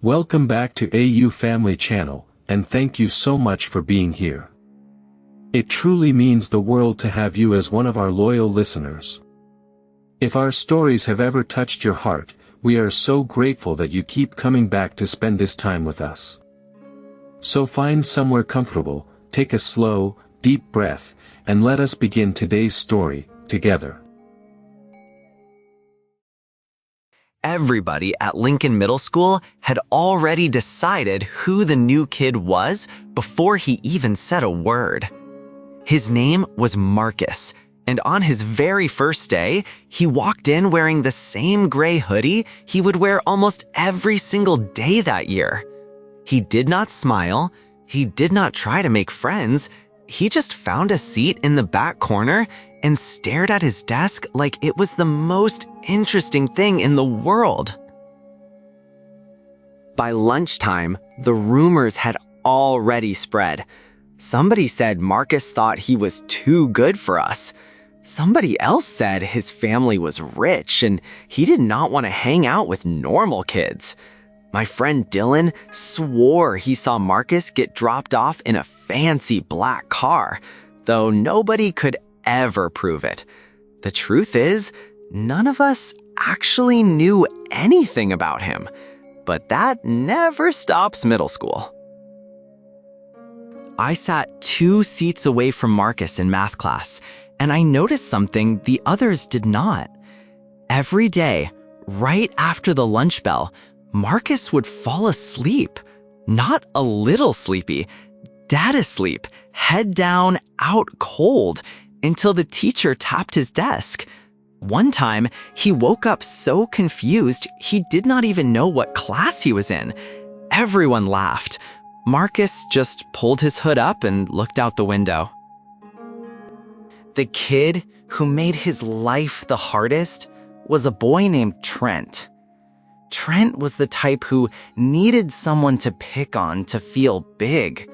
Welcome back to AU Family Channel, and thank you so much for being here. It truly means the world to have you as one of our loyal listeners. If our stories have ever touched your heart, we are so grateful that you keep coming back to spend this time with us. So find somewhere comfortable, take a slow, deep breath, and let us begin today's story, together. Everybody at Lincoln Middle School had already decided who the new kid was before he even said a word. His name was Marcus, and on his very first day, he walked in wearing the same gray hoodie he would wear almost every single day that year. He did not smile, he did not try to make friends, he just found a seat in the back corner and stared at his desk like it was the most interesting thing in the world. By lunchtime, the rumors had already spread. Somebody said Marcus thought he was too good for us. Somebody else said his family was rich and he did not want to hang out with normal kids. My friend Dylan swore he saw Marcus get dropped off in a fancy black car, though nobody could ever prove it. The truth is, none of us actually knew anything about him, but that never stops middle school. I sat 2 seats away from Marcus in math class, and I noticed something the others did not. Every day, right after the lunch bell, Marcus would fall asleep, not a little sleepy, dead asleep, head down, out cold, until the teacher tapped his desk. One time, he woke up so confused he did not even know what class he was in. Everyone laughed. Marcus just pulled his hood up and looked out the window. The kid who made his life the hardest was a boy named Trent. Trent was the type who needed someone to pick on to feel big.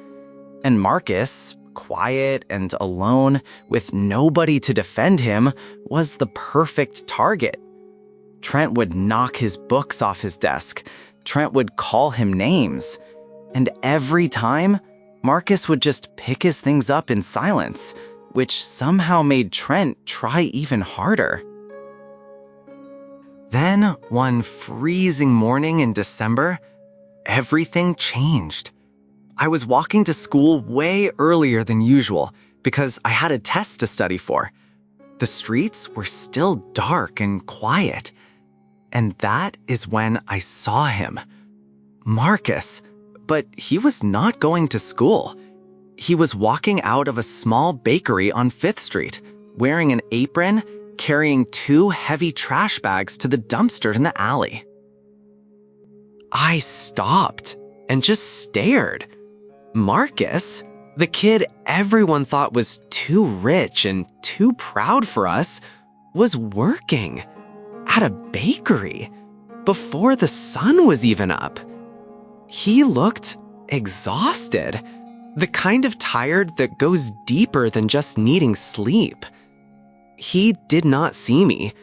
And Marcus, quiet and alone, with nobody to defend him, was the perfect target. Trent would knock his books off his desk. Trent would call him names. And every time, Marcus would just pick his things up in silence, which somehow made Trent try even harder. Then, one freezing morning in December, everything changed. I was walking to school way earlier than usual because I had a test to study for. The streets were still dark and quiet. And that is when I saw him. Marcus, but he was not going to school. He was walking out of a small bakery on 5th Street, wearing an apron, carrying 2 heavy trash bags to the dumpster in the alley. I stopped and just stared. Marcus, the kid everyone thought was too rich and too proud for us, was working at a bakery before the sun was even up. He looked exhausted, the kind of tired that goes deeper than just needing sleep. He did not see me.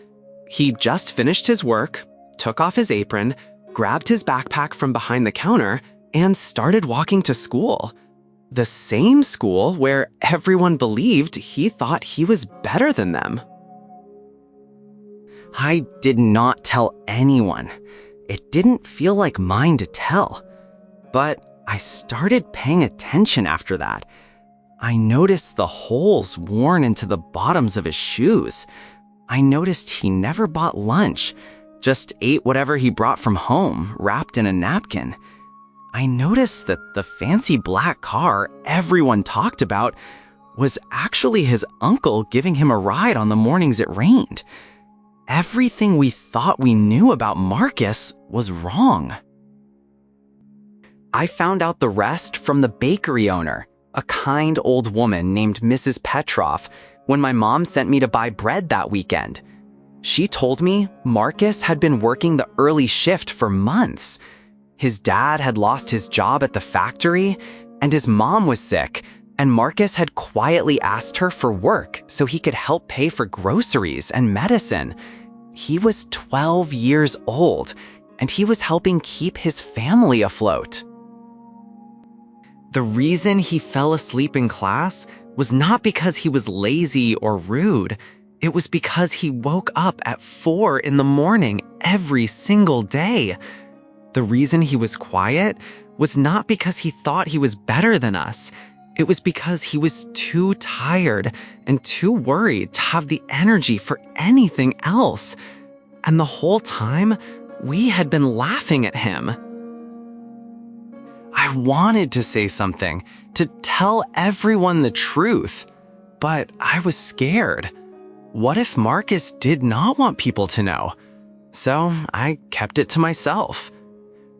He just finished his work, took off his apron, grabbed his backpack from behind the counter, and started walking to school. The same school where everyone believed he thought he was better than them. I did not tell anyone. It didn't feel like mine to tell. But I started paying attention after that. I noticed the holes worn into the bottoms of his shoes. I noticed he never bought lunch, just ate whatever he brought from home, wrapped in a napkin. I noticed that the fancy black car everyone talked about was actually his uncle giving him a ride on the mornings it rained. Everything we thought we knew about Marcus was wrong. I found out the rest from the bakery owner, a kind old woman named Mrs. Petrov, when my mom sent me to buy bread that weekend. She told me Marcus had been working the early shift for months. His dad had lost his job at the factory, and his mom was sick, and Marcus had quietly asked her for work so he could help pay for groceries and medicine. He was 12 years old, and he was helping keep his family afloat. The reason he fell asleep in class was not because he was lazy or rude. It was because he woke up at 4 in the morning every single day. The reason he was quiet was not because he thought he was better than us. It was because he was too tired and too worried to have the energy for anything else. And the whole time, we had been laughing at him. I wanted to say something, to tell everyone the truth, but I was scared. What if Marcus did not want people to know? So I kept it to myself.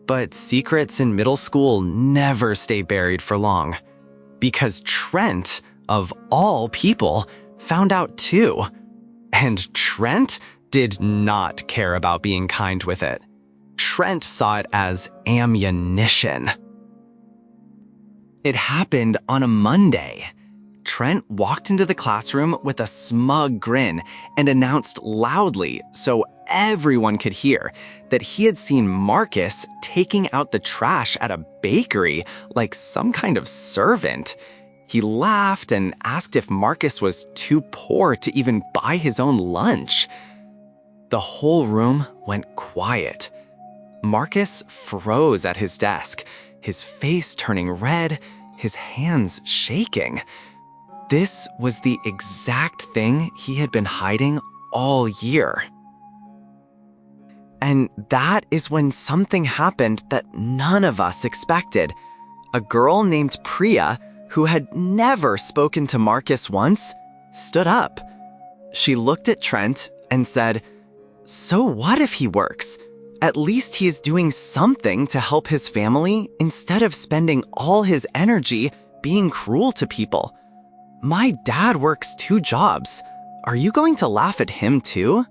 But secrets in middle school never stay buried for long. Because Trent, of all people, found out too. And Trent did not care about being kind with it. Trent saw it as ammunition. It happened on a Monday. Trent walked into the classroom with a smug grin and announced loudly, so everyone could hear, that he had seen Marcus taking out the trash at a bakery like some kind of servant. He laughed and asked if Marcus was too poor to even buy his own lunch. The whole room went quiet. Marcus froze at his desk, his face turning red, his hands shaking. This was the exact thing he had been hiding all year. And that is when something happened that none of us expected. A girl named Priya, who had never spoken to Marcus once, stood up. She looked at Trent and said, "So what if he works? At least he is doing something to help his family instead of spending all his energy being cruel to people. My dad works 2 jobs. Are you going to laugh at him too?"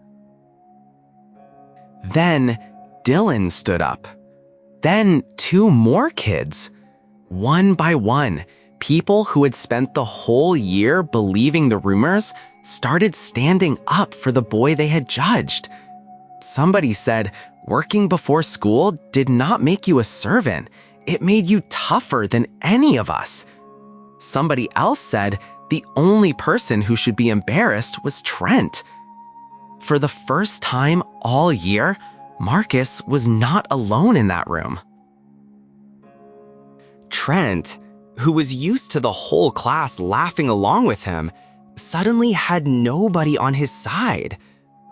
Then Dylan stood up. Then 2 more kids. One by one, people who had spent the whole year believing the rumors started standing up for the boy they had judged. Somebody said, working before school did not make you a servant. It made you tougher than any of us. Somebody else said the only person who should be embarrassed was Trent. For the first time all year, Marcus was not alone in that room. Trent, who was used to the whole class laughing along with him, suddenly had nobody on his side.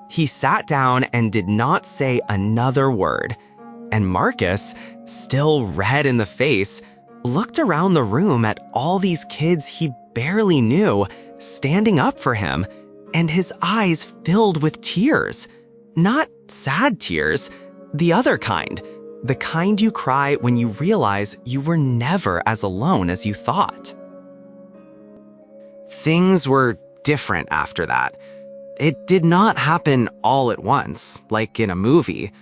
He sat down and did not say another word. And Marcus, still red in the face, looked around the room at all these kids he barely knew standing up for him, and his eyes filled with tears. Not sad tears, the other kind. The kind you cry when you realize you were never as alone as you thought. Things were different after that. It did not happen all at once, like in a movie.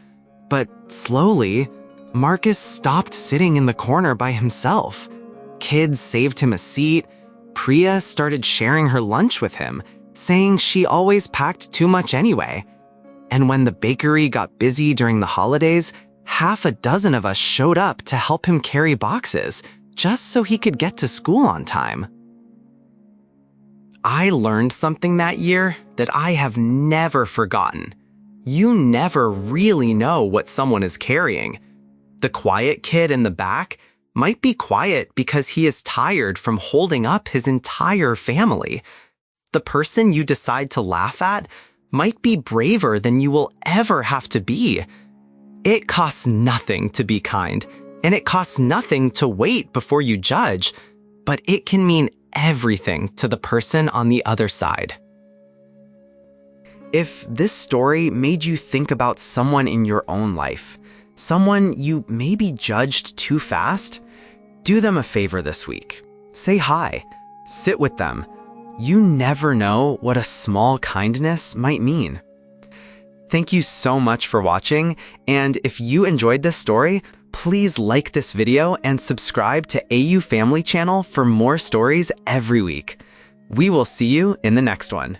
But slowly, Marcus stopped sitting in the corner by himself. Kids saved him a seat. Priya started sharing her lunch with him, saying she always packed too much anyway. And when the bakery got busy during the holidays, 6 of us showed up to help him carry boxes, just so he could get to school on time. I learned something that year that I have never forgotten. You never really know what someone is carrying. The quiet kid in the back might be quiet because he is tired from holding up his entire family. The person you decide to laugh at might be braver than you will ever have to be. It costs nothing to be kind, and it costs nothing to wait before you judge, but it can mean everything to the person on the other side. If this story made you think about someone in your own life, someone you maybe judged too fast, do them a favor this week. Say hi. Sit with them. You never know what a small kindness might mean. Thank you so much for watching, and if you enjoyed this story, please like this video and subscribe to AU Family Channel for more stories every week. We will see you in the next one.